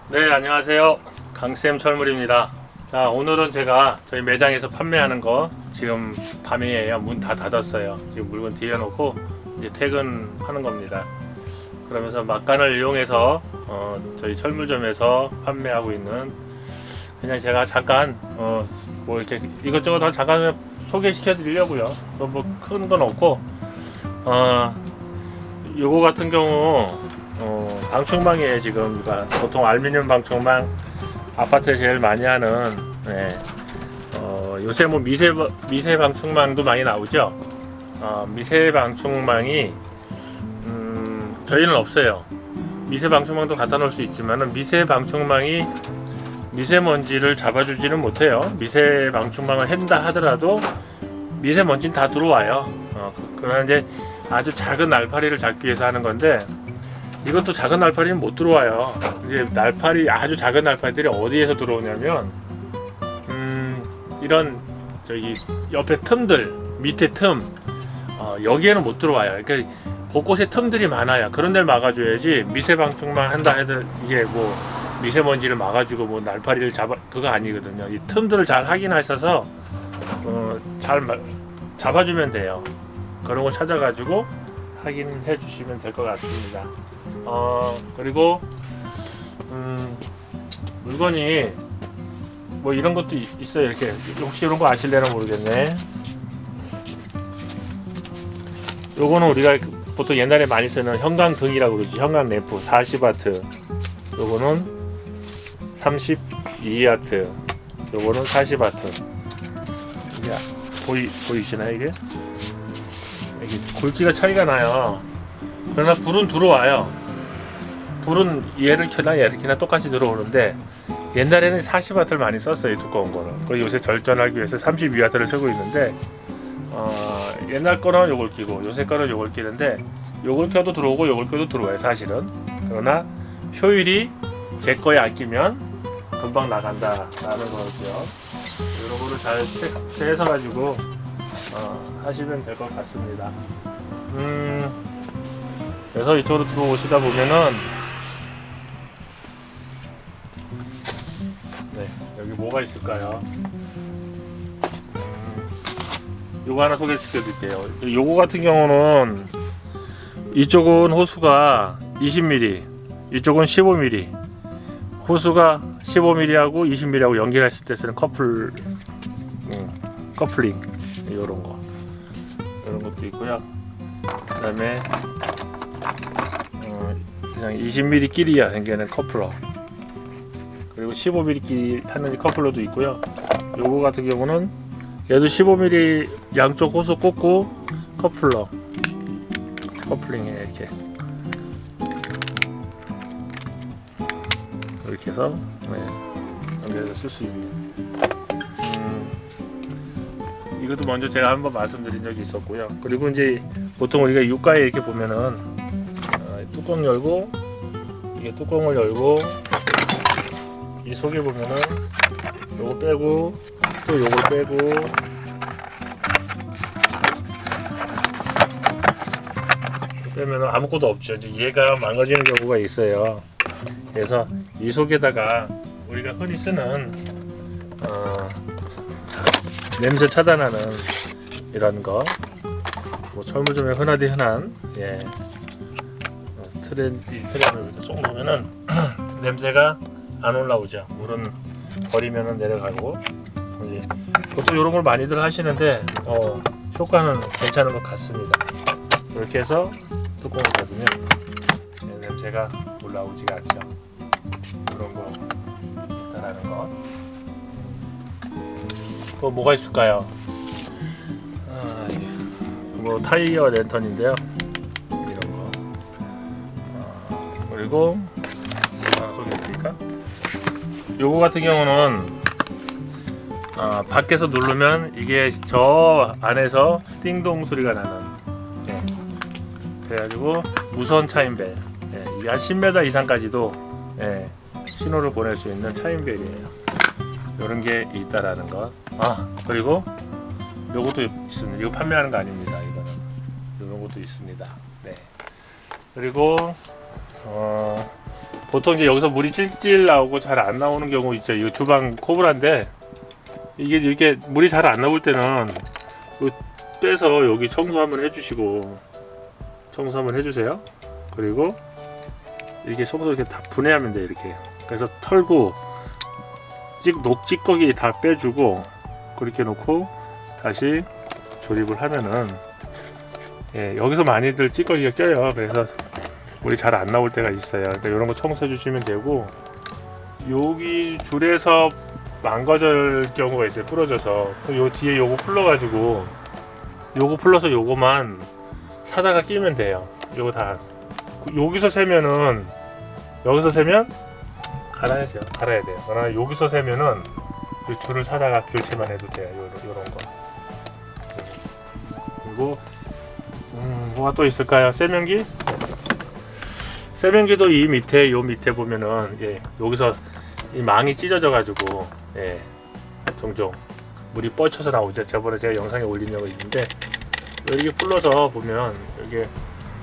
네, 안녕하세요. 강쌤 철물입니다. 자, 오늘은 제가 저희 매장에서 판매하는 거 지금 밤이에요. 문 다 닫았어요. 지금 물건 들여놓고 이제 퇴근하는 겁니다. 그러면서 막간을 이용해서 저희 철물점에서 판매하고 있는, 그냥 제가 잠깐 뭐 이렇게 이것저것 다 잠깐 소개시켜 드리려고요. 뭐 큰 건 없고, 요거 같은 경우 방충망이에요. 지금 보통 알루미늄 방충망 아파트에 제일 많이 하는, 요새 뭐 미세 방충망도 많이 나오죠. 미세 방충망이 저희는 없어요. 미세 방충망도 갖다 놓을 수 있지만은 미세 방충망이 미세먼지를 잡아주지는 못해요. 미세 방충망을 한다 하더라도 미세먼지는 다 들어와요. 그러나 이제 아주 작은 날파리를 잡기 위해서 하는 건데, 이것도 작은 날파리는 못 들어와요. 이제 날파리, 아주 작은 날파리들이 어디에서 들어오냐면 이런 저기 옆에 틈들, 밑에 틈, 여기에는 못 들어와요. 그러니까 곳곳에 틈들이 많아요. 그런 데를 막아줘야지. 미세방충망 한다 해도 이게 뭐 미세먼지를 막아주고 뭐 날파리를 그거 아니거든요. 이 틈들을 잘 확인하셔서 잘 잡아주면 돼요. 그런 거 찾아가지고 확인해 주시면 될 것 같습니다. 그리고 물건이 뭐 이런 것도 있어요. 이렇게 혹시 이런 거 아실래나 모르겠네. 요거는 우리가 보통 옛날에 많이 쓰는 형광등이라고 그러죠. 형광램프 40와트. 요거는 32와트. 요거는 40와트. 이게 보이시나요? 이게 굵기가 차이가 나요. 그러나 불은 들어와요. 불은 얘를 켜나 얘를 켜나 똑같이 들어오는데, 옛날에는 40W를 많이 썼어요. 두꺼운 거는. 그리고 요새 절전하기 위해서 32W를 쓰고 있는데, 옛날 거는 요걸 끼고 요새 거는 요걸 끼는데, 요걸 켜도 들어오고 요걸 켜도 들어와요 사실은. 그러나 효율이 제 거에 안 끼면 금방 나간다라는 거죠. 이런 거를 잘 테스트해서 가지고 하시면 될 것 같습니다. 그래서 이쪽으로 들어오시다 보면은, 여기 뭐가 있을까요? 요거 하나 소개시켜 드릴게요. 요거 같은 경우는 이쪽은 호수가 20mm, 이쪽은 15mm. 호수가 15mm하고 20mm하고 연결했을 때 쓰는 커플링 이런 거, 이런 것도 있고요. 그다음에 그냥 20mm끼리야 생기는 커플러, 그리고 15mm끼리 하는 커플러도 있고요. 요거 같은 경우는 얘도 15mm 양쪽 호수 꽂고 커플링에 이렇게 해서 연결해서 쓸 수 있는. 이것도 먼저 제가 한번 말씀드린 적이 있었고요. 그리고 이제 보통 우리가 유가에 이렇게 보면은 뚜껑 열고, 이게 뚜껑을 열고 이 속에 보면은 요거 빼고 또 요걸 빼고, 빼면은 아무것도 없죠. 이제 얘가 망가지는 경우가 있어요. 그래서 이 속에다가 우리가 흔히 쓰는 냄새 차단하는 이런 거, 뭐 철물점에 흔하디 흔한 이 트레를 이렇게 쏙 놓으면은 냄새가 안 올라오죠. 물은 버리면은 내려가고. 이제 보통 이런 걸 많이들 하시는데 효과는 괜찮은 것 같습니다. 이렇게 해서 뚜껑을 닫으면 냄새가 올라오지가 않죠. 그런 거 있다라는 거. 또 뭐가 있을까요? 뭐 타이어 랜턴인데요. 이런 거. 그리고 하나 소개해드릴까? 요거 같은 경우는 밖에서 누르면 이게 저 안에서 띵동 소리가 나는, 그래가지고 무선 차인벨, 이게 한 10m 이상까지도 신호를 보낼 수 있는 차인벨이에요. 이런 게 있다라는 것. 그리고 요것도 있습니다. 이거 판매하는 거 아닙니다. 이거는 이런 것도 있습니다. 그리고 보통 이제 여기서 물이 찔찔 나오고 잘 안 나오는 경우 있죠. 이거 주방 코브라인데 이게 이렇게 물이 잘 안 나올 때는 빼서 여기 청소 한번 해주시고 청소 한번 해주세요. 그리고 이렇게 청소 이렇게 다 분해하면 돼. 이렇게 그래서 털고 녹찌꺼기 다 빼주고 그렇게 놓고 다시 조립을 하면은 여기서 많이들 찌꺼기가 껴요. 그래서 물이 잘 안 나올 때가 있어요. 그러니까 이런 거 청소해 주시면 되고 여기 줄에서 망가질 경우가 있어요. 부러져서 요 뒤에 요거 풀러가지고 요거 풀러서 요거만 사다가 끼면 돼요. 요거 다 여기서 세면은 여기서 세면 갈아야죠. 갈아야 돼요. 그러나 여기서 세면은 이 줄을 사다가 교체만 해도 돼요. 요런 거. 그리고 뭐가 또 있을까요? 세면기? 세면기도 이 밑에 요 밑에 보면은 여기서 이 망이 찢어져 가지고 종종 물이 뻗쳐서 나오죠. 저번에 제가 영상에 올린 적이 있는데 이렇게 풀러서 보면 이게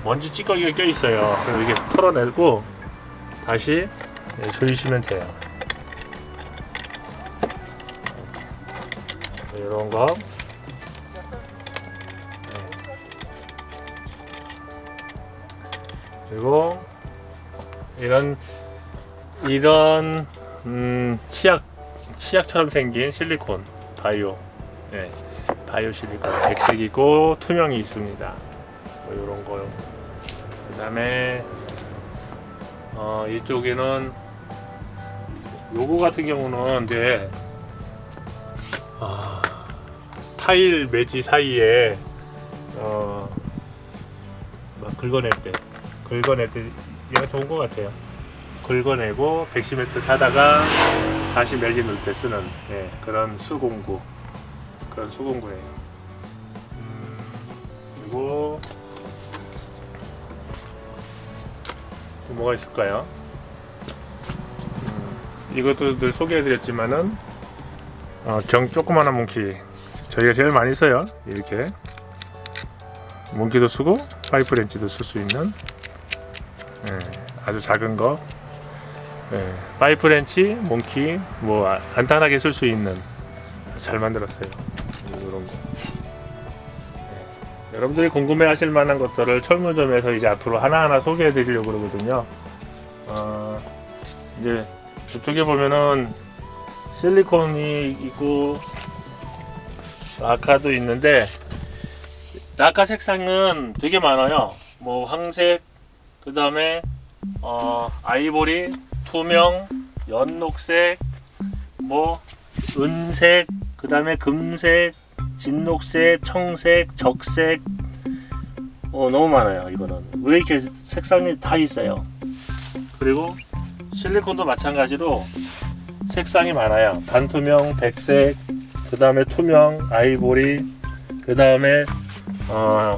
먼지 찌꺼기가 껴 있어요. 그래서 이게 털어내고 다시 조이시면 돼요. 이런 거. 그리고 이런 치약처럼 생긴 실리콘 바이오 바이오 실리콘 백색이고 투명이 있습니다. 뭐 이런 거요. 그 다음에 이쪽에는 요거 같은 경우는 이제 타일 매지 사이에 막 긁어낼 때 얘가 좋은 것 같아요. 긁어내고 백시매트 사다가 다시 매지 넣을 때 쓰는 그런 수공구예요. 그리고 뭐가 있을까요? 이것도 늘 소개해드렸지만은 조그마한 몽키 저희가 제일 많이 써요. 이렇게 몽키도 쓰고 파이프 렌치도 쓸 수 있는 아주 작은 거 파이프 렌치, 몽키 뭐 간단하게 쓸 수 있는 잘 만들었어요. 이런 거. 여러분들이 궁금해하실 만한 것들을 철물점에서 이제 앞으로 하나하나 소개해드리려고 그러거든요. 이제 이쪽에 보면은 실리콘이 있고 라카도 있는데 라카 색상은 되게 많아요. 뭐 황색, 그 다음에 아이보리, 투명, 연녹색, 뭐 은색, 그 다음에 금색, 진녹색, 청색, 적색, 너무 많아요. 이거는 왜 이렇게 색상이 다 있어요. 그리고 실리콘도 마찬가지로 색상이 많아요. 반투명, 백색, 그 다음에 투명, 아이보리, 그 다음에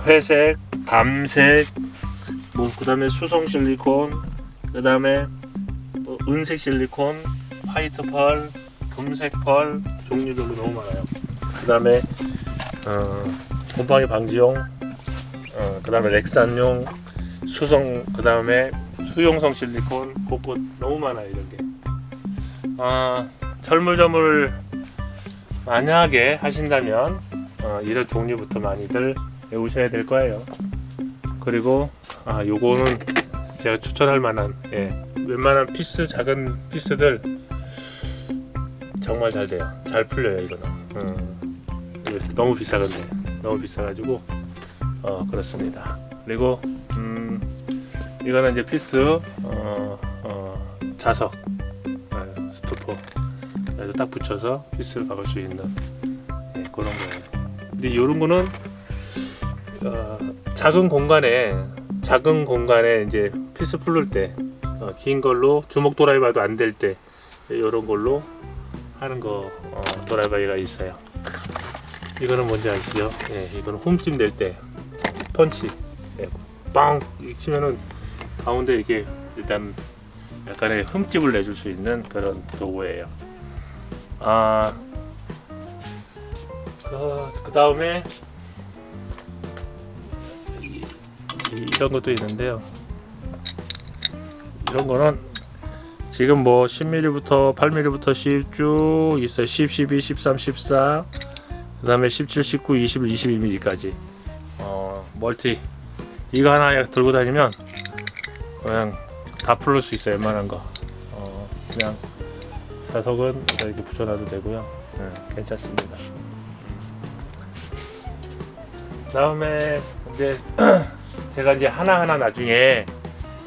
회색, 밤색, 뭐 그 다음에 수성 실리콘, 그 다음에 은색 실리콘, 화이트 펄, 금색 펄, 종류별로 너무 많아요. 그 다음에 곰팡이 방지용, 그 다음에 렉산용, 수성, 그 다음에 수용성 실리콘, 곳곳 너무 많아요. 이런 게. 철물점을 만약에 하신다면 이런 종류부터 많이들 배우셔야 될 거예요. 그리고 요거는 제가 추천할 만한 웬만한 피스, 작은 피스들 정말 잘 돼요. 잘 풀려요. 이거는 너무 비싸던데 너무 비싸가지고 그렇습니다. 그리고 이거는 이제 피스 자석 스토퍼 그래서 딱 붙여서 피스를 박을 수 있는 그런 거예요. 근데 이런 거는 작은 공간에 이제 피스 풀을 때 긴 걸로 주먹 도라이바도 안 될 때 이런 걸로 하는 거 도라이바가 있어요. 이거는 뭔지 아시죠? 이거는 홈찜 낼 때 펀치 빵 치면은 가운데 이렇게 일단 약간의 흠집을 내줄 수 있는 그런 도구예요. 그 다음에 이런 것도 있는데요. 이런 거는 지금 뭐 10mm부터 8mm부터 10 쭉 있어요. 10, 12, 13, 14, 그 다음에 17, 19, 21, 22mm까지 멀티 이거 하나 들고 다니면 그냥 다 풀을 수 있어요. 웬만한 거 그냥 자석은 이렇게 붙여놔도 되고요. 괜찮습니다. 다음에 이제 제가 이제 하나하나 나중에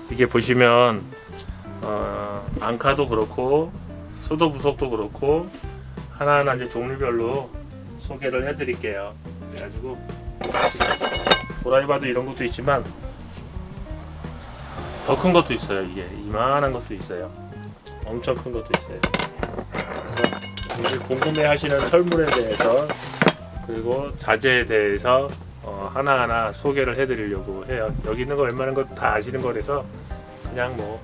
이게 보시면 앙카도 그렇고 수도 부속도 그렇고 하나하나 이제 종류별로 소개를 해드릴게요. 그래가지고 도라이바도 이런 것도 있지만 더 큰 것도 있어요. 이게 이만한 것도 있어요. 엄청 큰 것도 있어요. 그래서 이제 궁금해하시는 설물에 대해서 그리고 자재에 대해서 하나하나 소개를 해드리려고 해요. 여기 있는 거 웬만한 거 다 아시는 거라서 그냥 뭐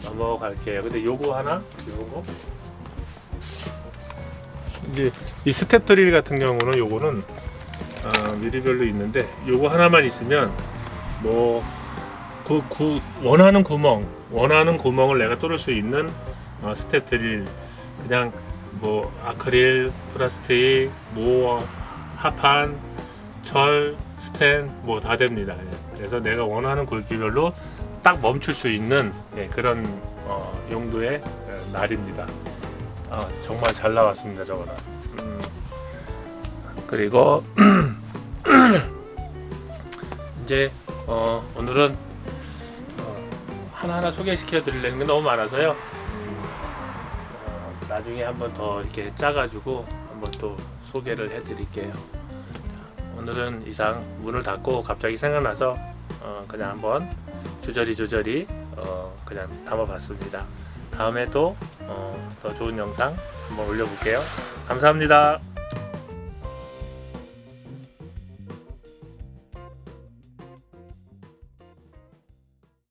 넘어갈게요. 근데 요거 하나, 요거 이제 이 스텝 드릴 같은 경우는 요거는 미리별로 있는데 요거 하나만 있으면 뭐 원하는 구멍을 내가 뚫을 수 있는 스텝 드릴 그냥 뭐 아크릴, 플라스틱, 뭐 합판, 철, 스텐 뭐 다 됩니다. 그래서 내가 원하는 굵기별로 딱 멈출 수 있는 그런 용도의 날입니다. 정말 잘 나왔습니다. 저거는. 그리고 이제 오늘은 하나하나 소개시켜 드리려는 게 너무 많아서요. 나중에 한번 더 이렇게 짜가지고 한번 또 소개를 해드릴게요. 오늘은 이상 문을 닫고 갑자기 생각나서 그냥 한번 조절이 그냥 담아봤습니다. 다음에 또 더 좋은 영상 한번 올려볼게요. 감사합니다.